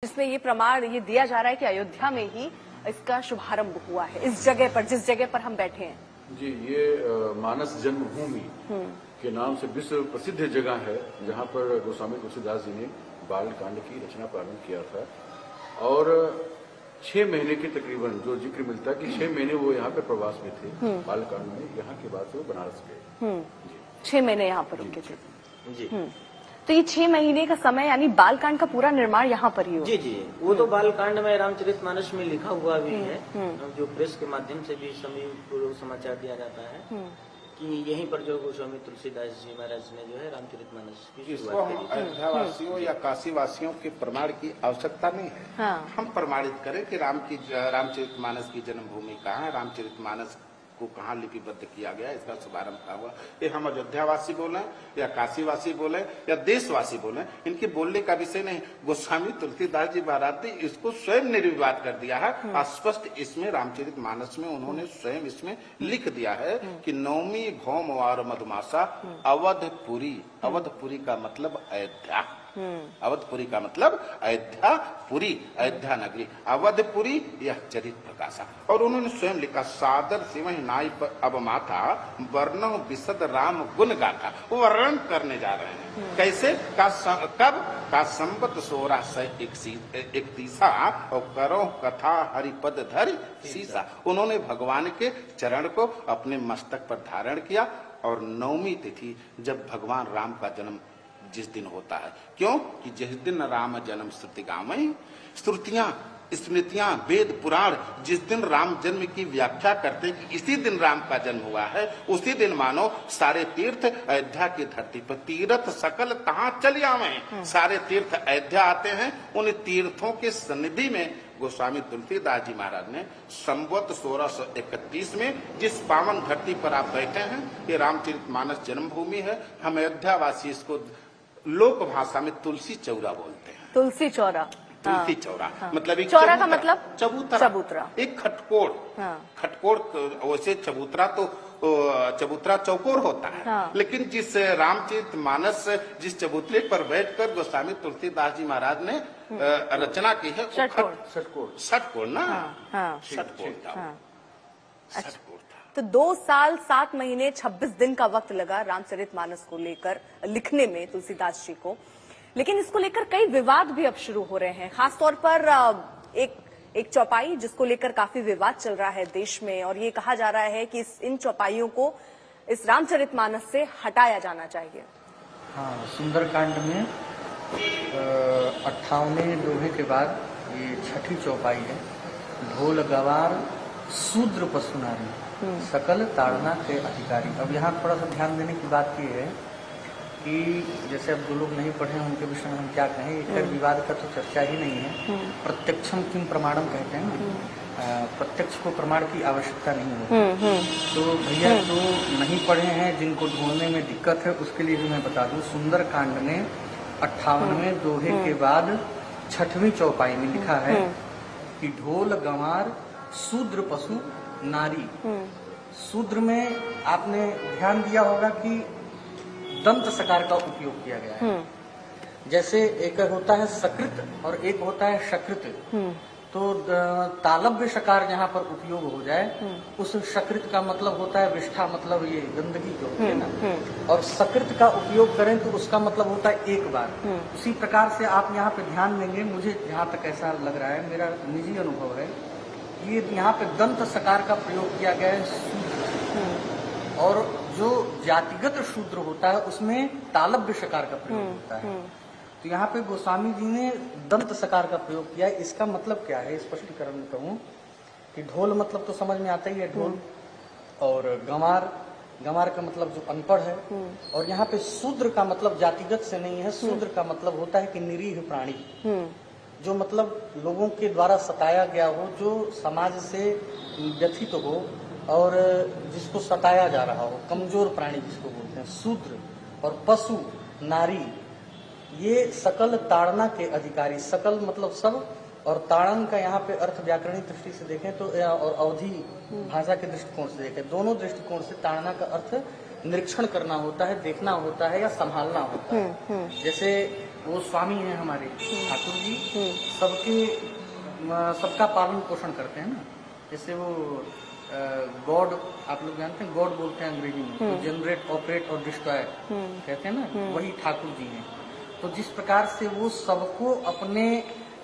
जिसमें ये प्रमाण ये दिया जा रहा है कि अयोध्या में ही इसका शुभारंभ हुआ है, इस जगह पर, जिस जगह पर हम बैठे हैं। जी, ये मानस जन्मभूमि के नाम से विश्व प्रसिद्ध जगह है, जहां पर गोस्वामी तुलसीदास जी ने बाल कांड की रचना प्रारंभ किया था। और 6 महीने के तकरीबन जो जिक्र मिलता है कि 6 महीने वो यहाँ पे प्रवास में थे बाल कांड में। यहाँ के बाद वो बनारस गए। 6 महीने यहाँ पर रुके थे जी। तो ये 6 महीने का समय यानी बालकांड का पूरा निर्माण यहाँ पर ही हो। जी जी, वो तो बालकांड में रामचरितमानस में लिखा हुआ भी है, जो प्रेस के माध्यम से भी सभी समाचार दिया जाता है कि यहीं पर जो गोस्वामी तुलसीदास जी महाराज ने जो है रामचरितमानस की शुरुआत करी। अयोध्या वासियों या काशी वासियों के प्रमाण की आवश्यकता नहीं है। हाँ। हम प्रमाणित करें कि रामचरितमानस की जन्मभूमि कहाँ है, रामचरितमानस को कहाँ लिपिबद्ध किया गया, इसका शुभारंभ कहा हुआ। ये हम अयोध्यावासी बोले या काशीवासी बोले या देशवासी बोले, इनके बोलने का विषय नहीं। गोस्वामी तुलसीदास जी महाराज ने इसको स्वयं निर्विवाद कर दिया है। स्पष्ट इसमें रामचरितमानस में उन्होंने स्वयं इसमें लिख दिया है कि नवमी भौम और मधुमासा अवधपुरी। अवधपुरी का मतलब अयोध्या, अवधपुरी का मतलब अयोध्यापुरी, अयोध्या नगरी, अवधपुरी यह चरित प्रकाशा। और उन्होंने स्वयं लिखा सादर सिवह नाई पर अब माथा वर्णो विशद राम गुण गाथा। वो वर्णन करने जा रहे हैं कैसे कब का संबत 1631 और करो कथा हरिपद धर सीसा। उन्होंने भगवान के चरण को अपने मस्तक पर धारण किया और नवमी तिथि जब भगवान राम का जन्म जिस दिन होता है, क्यों कि जिस दिन राम जन्म श्रुति गावई, श्रुतियां स्मृतियां वेद पुराण जिस दिन राम जन्म की व्याख्या करते हैं कि इसी दिन राम का जन्म हुआ है, उसी दिन मानो सारे तीर्थ अयोध्या की धरती पर तीर्थ सकल कहाँ चले आवे। सारे तीर्थ अयोध्या आते हैं। उन तीर्थों के सन्निधि में गोस्वामी तुलसीदास जी महाराज ने संवत 1631 में जिस पावन धरती पर आप बैठे हैं, ये रामचरितमानस जन्मभूमि है। हम अयोध्यावासी इसको लोक भाषा में तुलसी चौरा बोलते हैं। तुलसी चौरा, तुलसी चौरा मतलब एक चौरा का मतलब चबूतरा, एक खटकोड़। खटकोड़ वैसे चबूतरा चौकोर होता है, लेकिन जिस रामचरितमानस जिस चबूतरे पर बैठकर गोस्वामी तुलसीदास जी महाराज ने रचना की है, षटकोड़ ना, षटकोड़ था। तो 2 साल 7 महीने 26 दिन का वक्त लगा रामचरितमानस को लेकर लिखने में तुलसीदास जी को। लेकिन इसको लेकर कई विवाद भी अब शुरू हो रहे हैं, खासतौर पर एक चौपाई जिसको लेकर काफी विवाद चल रहा है देश में, और ये कहा जा रहा है कि इन चौपाइयों को इस रामचरितमानस से हटाया जाना चाहिए। हाँ, सुंदरकांड में 58वें दोहे के बाद ये 6ठी चौपाई है। ढोल गवार शूद्र पशु नारी सकल ताड़ना के अधिकारी। अब यहाँ थोड़ा सा ध्यान देने की बात ये है कि जैसे अब जो लोग नहीं पढ़े हैं उनके विषय में हम क्या कहें, एक विवाद का तो चर्चा ही नहीं है। प्रत्यक्षम किम प्रमाणम कहते हैं, प्रत्यक्ष को प्रमाण की आवश्यकता नहीं है। तो भैया जो नहीं पढ़े हैं, जिनको ढूंढने में दिक्कत है, उसके लिए भी मैं बता दूं, सुंदरकांड में 58वें दोहे के बाद 6वीं चौपाई में लिखा है कि ढोल गंवार शूद्र पशु नारी। शूद्र में आपने ध्यान दिया होगा कि दंत सकार का उपयोग किया गया है। जैसे एक होता है सकृत और एक होता है शकृत। तो तालव्य सकार जहाँ पर उपयोग हो जाए, उस सकृत का मतलब होता है विष्ठा, मतलब ये गंदगी जो होती है ना। और सकृत का उपयोग करें तो उसका मतलब होता है एक बार। उसी प्रकार से आप यहाँ पे ध्यान देंगे, मुझे जहाँ तक ऐसा लग रहा है, मेरा निजी अनुभव है, ये यहाँ पे दंत सकार का प्रयोग किया गया है शूद्र। और जो जातिगत शूद्र होता है उसमें तालव्य सकार का प्रयोग होता है। तो यहाँ पे गोस्वामी जी ने दंत सकार का प्रयोग किया है। इसका मतलब क्या है, स्पष्टीकरण में कहूँ कि ढोल मतलब तो समझ में आता ही है, ढोल। और गंवार का मतलब जो अनपढ़ है। और यहाँ पे शूद्र का मतलब जातिगत से नहीं है, शूद्र का मतलब होता है कि निरीह प्राणी, जो मतलब लोगों के द्वारा सताया गया हो, जो समाज से व्यथित हो और जिसको सताया जा रहा हो, कमजोर प्राणी जिसको बोलते हैं शूद्र। और पशु नारी, ये सकल ताड़ना के अधिकारी। सकल मतलब सब, और ताड़न का यहाँ पे अर्थ व्याकरणिक दृष्टि से देखें तो, और अवधि भाषा के दृष्टिकोण से देखें, दोनों दृष्टिकोण से ताड़ना का अर्थ निरीक्षण करना होता है, देखना होता है या संभालना होता है। जैसे वो स्वामी हैं हमारे ठाकुर जी, सबका पालन पोषण करते हैं ना। जैसे वो गॉड, आप लोग जानते हैं गॉड बोलते हैं अंग्रेजी में, तो जनरेट, ऑपरेट और डिस्ट्रॉय कहते हैं ना, वही ठाकुर जी हैं। तो जिस प्रकार से वो सबको अपने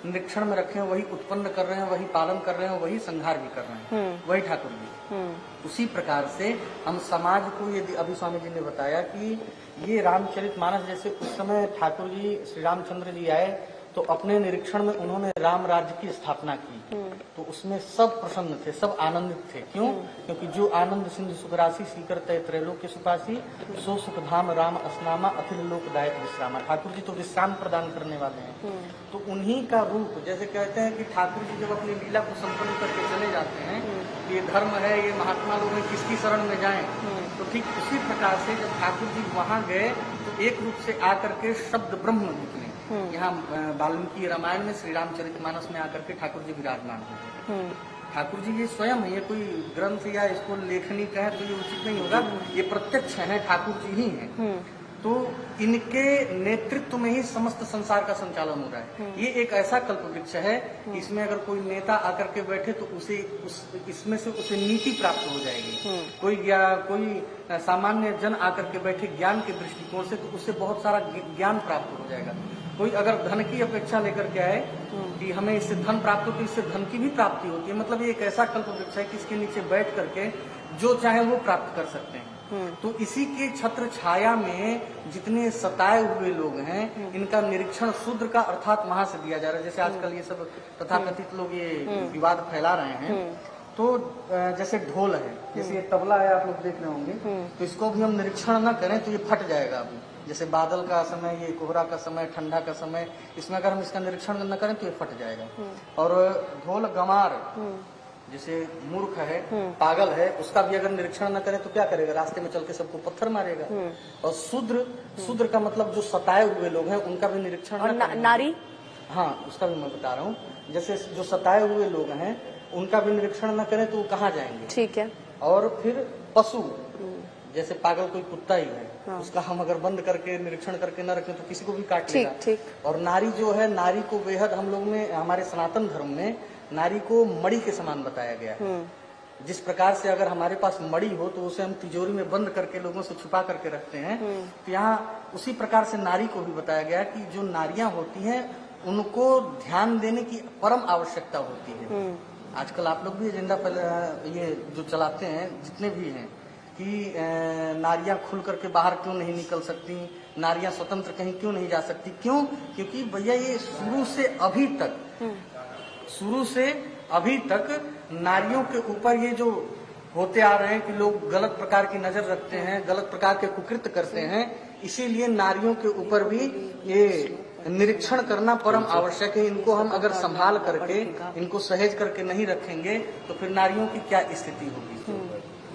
निरीक्षण में रखे हैं, वही उत्पन्न कर रहे हैं, वही पालन कर रहे हैं, वही संहार भी कर रहे हैं, वही ठाकुर जी। उसी प्रकार से हम समाज को, ये अभी स्वामी जी ने बताया कि ये रामचरितमानस, जैसे उस समय ठाकुर जी श्री रामचंद्र जी आए तो अपने निरीक्षण में उन्होंने राम राज्य की स्थापना की, तो उसमें सब प्रसन्न थे, सब आनंदित थे। क्यों? क्योंकि जो आनंद सिंधु सुखराशि सीकर तय त्रैलोक्य सुखासी, सो सुख धाम राम अस्नामा अखिल लोकदायक विश्रामा। ठाकुर जी तो विश्राम प्रदान करने वाले हैं। तो उन्हीं का रूप, जैसे कहते हैं कि ठाकुर जी जब अपनी लीला को संपन्न करके चले जाते हैं, ये धर्म है, ये महात्मा लोग हैं, किसकी शरण में जाएं, तो ठीक उसी प्रकार से जब ठाकुर जी वहां गए तो एक रूप से आकर के शब्द ब्रह्म निकले। यहाँ वाल्मीकि रामायण में श्री रामचरितमानस में आकर के ठाकुर जी विराजमान हुए। ठाकुर जी ये स्वयं, ये कोई ग्रंथ या इसको लेखनी कहे तो ये उचित नहीं होगा, ये प्रत्यक्ष है, ठाकुर जी ही हैं। तो इनके नेतृत्व में ही समस्त संसार का संचालन हो रहा है। ये एक ऐसा कल्प वृक्ष है कि इसमें अगर कोई नेता आकर के बैठे तो उसे इसमें से उसे नीति प्राप्त हो जाएगी। कोई सामान्य जन आकर के बैठे ज्ञान के दृष्टिकोण से तो उससे बहुत सारा ज्ञान प्राप्त हो जाएगा। कोई अगर धन की अपेक्षा लेकर के आए कि हमें इससे धन प्राप्त हो, तो इससे धन की भी प्राप्ति होती है। मतलब ये एक ऐसा कल्प वृक्ष है कि इसके नीचे बैठ करके जो चाहे वो प्राप्त कर सकते हैं। तो इसी के छत्र छाया में जितने सताए हुए लोग हैं, इनका निरीक्षण शूद्र का अर्थात वहां से दिया जा रहा है। जैसे आजकल ये सब तथाकथित लोग ये विवाद फैला रहे हैं, तो जैसे ढोल है, जैसे ये तबला है, आप लोग देख रहे होंगे, तो इसको भी हम निरीक्षण न करें तो ये फट जाएगा। अभी जैसे बादल का समय, ये कोहरा का समय, ठंडा का समय, इसमें अगर हम इसका निरीक्षण न करें तो ये फट जाएगा। और ढोल गंवार, जैसे मूर्ख है, पागल है, उसका भी अगर निरीक्षण न करें तो क्या करेगा? रास्ते में चल के सबको पत्थर मारेगा। और शूद्र का मतलब जो सताए हुए लोग हैं, उनका भी निरीक्षण न करें। नारी, हाँ, उसका भी मैं बता रहा हूँ। जैसे जो सताए हुए लोग हैं, उनका भी निरीक्षण न करें तो वो कहाँ जाएंगे? ठीक है। और फिर पशु, जैसे पागल कोई कुत्ता ही है, उसका हम अगर बंद करके निरीक्षण करके न रखें तो किसी को भी काट लेगा। ठीक। और नारी जो है, नारी को बेहद हम लोग में, हमारे सनातन धर्म में नारी को मणि के समान बताया गया है। जिस प्रकार से अगर हमारे पास मणि हो तो उसे हम तिजोरी में बंद करके लोगों से छुपा करके रखते हैं, तो यहाँ उसी प्रकार से नारी को भी बताया गया कि जो नारियां होती हैं उनको ध्यान देने की परम आवश्यकता होती है। आजकल आप लोग भी एजेंडा ये जो चलाते हैं, जितने भी हैं, कि नारियां खुल करके बाहर क्यों नहीं निकल सकती, नारियां स्वतंत्र कहीं क्यों नहीं जा सकती। क्यों? क्योंकि भैया ये शुरू से अभी तक नारियों के ऊपर ये जो होते आ रहे हैं कि लोग गलत प्रकार की नजर रखते हैं, गलत प्रकार के कुकृत्य करते हैं, इसीलिए नारियों के ऊपर भी ये निरीक्षण करना परम आवश्यक है। इनको हम अगर संभाल करके, इनको सहेज करके नहीं रखेंगे तो फिर नारियों की क्या स्थिति होगी।